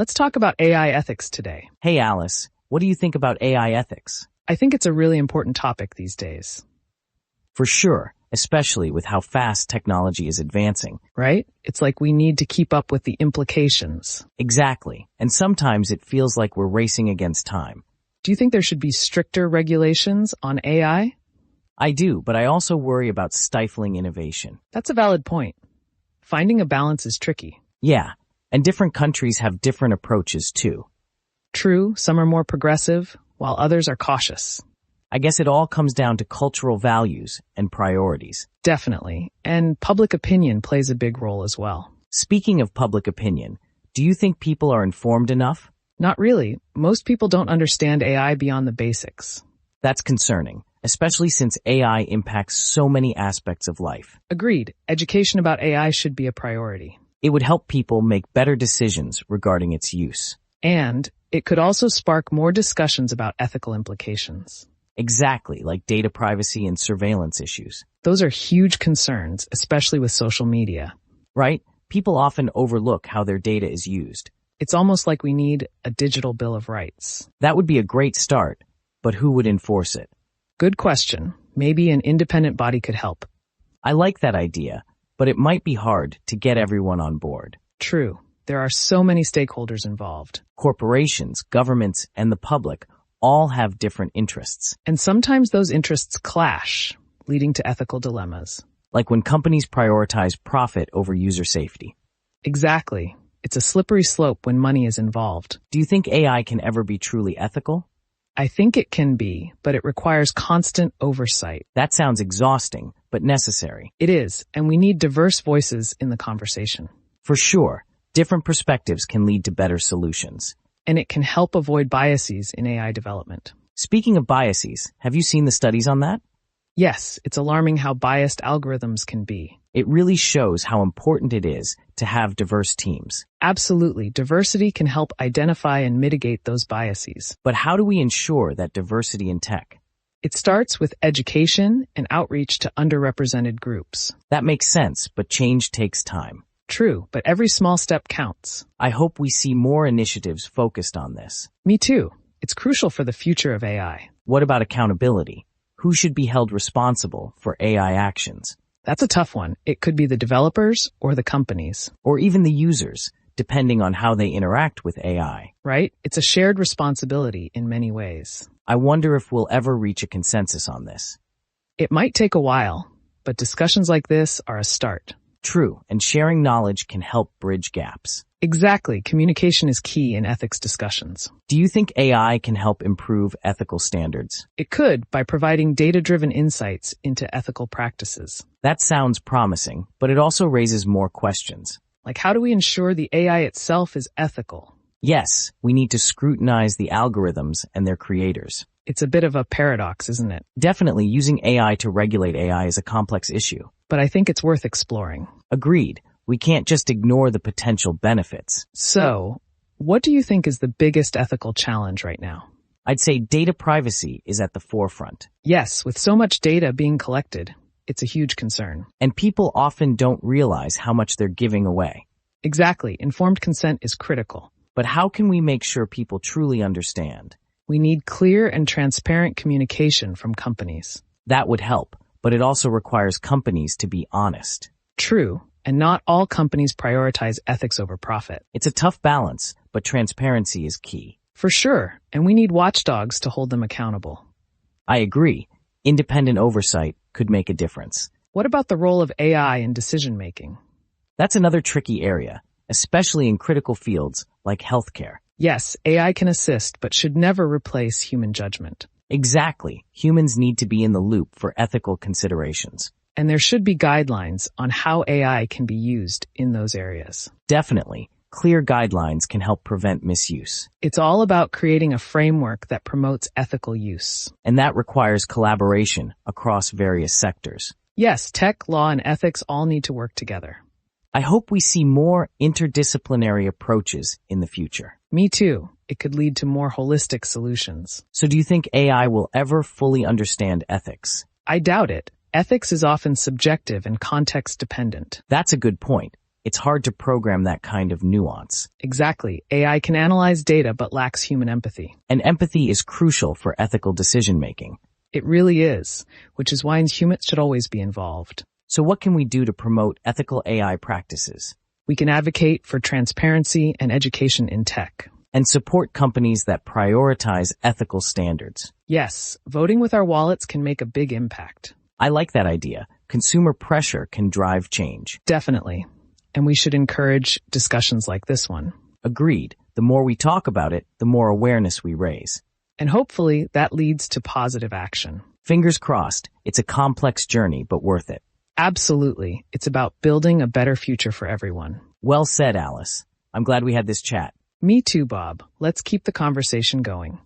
Let's talk about AI ethics today. Hey Alice, what do you think about AI ethics? I think it's a really important topic these days, For sure, especially with how fast technology is advancing. right? It's like we need to keep up with the implications. Exactly, and sometimes it feels like we're racing against time. Do you think there should be stricter regulations on AI? I do, but I also worry about stifling innovation. That's a valid point. Finding a balance is tricky. Yeah, and different countries have different approaches too. True, some are more progressive, while others are cautious. I guess it all comes down to cultural values and priorities. Definitely. And public opinion plays a big role as well. Speaking of public opinion, do you think people are informed enough? Not really. Most people don't understand AI beyond the basics. That's concerning, especially since AI impacts so many aspects of life. Agreed. Education about AI should be a priority. It would help people make better decisions regarding its use. And it could also spark more discussions about ethical implications. Exactly, like data privacy and surveillance issues. Those are huge concerns, especially with social media. Right? People often overlook how their data is used. It's almost like we need a digital bill of rights. That would be a great start, but who would enforce it? Good question. Maybe an independent body could help. I like that idea, but it might be hard to get everyone on board. True. There are so many stakeholders involved. Corporations, governments, and the public all have different interests. And sometimes those interests clash, leading to ethical dilemmas. Like when companies prioritize profit over user safety. Exactly. It's a slippery slope when money is involved. Do you think AI can ever be truly ethical? I think it can be, but it requires constant oversight. That sounds exhausting, but necessary. It is, and we need diverse voices in the conversation. For sure, different perspectives can lead to better solutions. And it can help avoid biases in AI development. Speaking of biases, have you seen the studies on that? Yes, it's alarming how biased algorithms can be. It really shows how important it is to have diverse teams. Absolutely, diversity can help identify and mitigate those biases. But how do we ensure that diversity in tech? It starts with education and outreach to underrepresented groups. That makes sense, but change takes time. True, but every small step counts. I hope we see more initiatives focused on this. Me too. It's crucial for the future of AI. What about accountability? Who should be held responsible for AI actions? That's a tough one. It could be the developers or the companies. Or even the users, depending on how they interact with AI. Right? It's a shared responsibility in many ways. I wonder if we'll ever reach a consensus on this. It might take a while, but discussions like this are a start. True, and sharing knowledge can help bridge gaps. Exactly. Communication is key in ethics discussions. Do you think AI can help improve ethical standards? It could by providing data-driven insights into ethical practices. That sounds promising, but it also raises more questions. Like, how do we ensure the AI itself is ethical? Yes, we need to scrutinize the algorithms and their creators. It's a bit of a paradox, isn't it? Definitely, using AI to regulate AI is a complex issue. But I think it's worth exploring. Agreed. We can't just ignore the potential benefits. So, what do you think is the biggest ethical challenge right now? I'd say data privacy is at the forefront. Yes, with so much data being collected, it's a huge concern. And people often don't realize how much they're giving away. Exactly. Informed consent is critical. But how can we make sure people truly understand? We need clear and transparent communication from companies. That would help, but it also requires companies to be honest. True, and not all companies prioritize ethics over profit. It's a tough balance, but transparency is key. For sure, and we need watchdogs to hold them accountable. I agree. Independent oversight could make a difference. What about the role of AI in decision-making? That's another tricky area, especially in critical fields like healthcare. Yes, AI can assist, but should never replace human judgment. Exactly. Humans need to be in the loop for ethical considerations. And there should be guidelines on how AI can be used in those areas. Definitely. Clear guidelines can help prevent misuse. It's all about creating a framework that promotes ethical use. And that requires collaboration across various sectors. Yes, tech, law, and ethics all need to work together. I hope we see more interdisciplinary approaches in the future. Me too. It could lead to more holistic solutions. So do you think AI will ever fully understand ethics? I doubt it. Ethics is often subjective and context dependent. That's a good point. It's hard to program that kind of nuance. Exactly. AI can analyze data but lacks human empathy. And empathy is crucial for ethical decision-making. It really is, which is why humans should always be involved. So what can we do to promote ethical AI practices? We can advocate for transparency and education in tech. And support companies that prioritize ethical standards. Yes, voting with our wallets can make a big impact. I like that idea. Consumer pressure can drive change. Definitely. And we should encourage discussions like this one. Agreed. The more we talk about it, the more awareness we raise. And hopefully that leads to positive action. Fingers crossed. It's a complex journey, but worth it. Absolutely. It's about building a better future for everyone. Well said, Alice. I'm glad we had this chat. Me too, Bob. Let's keep the conversation going.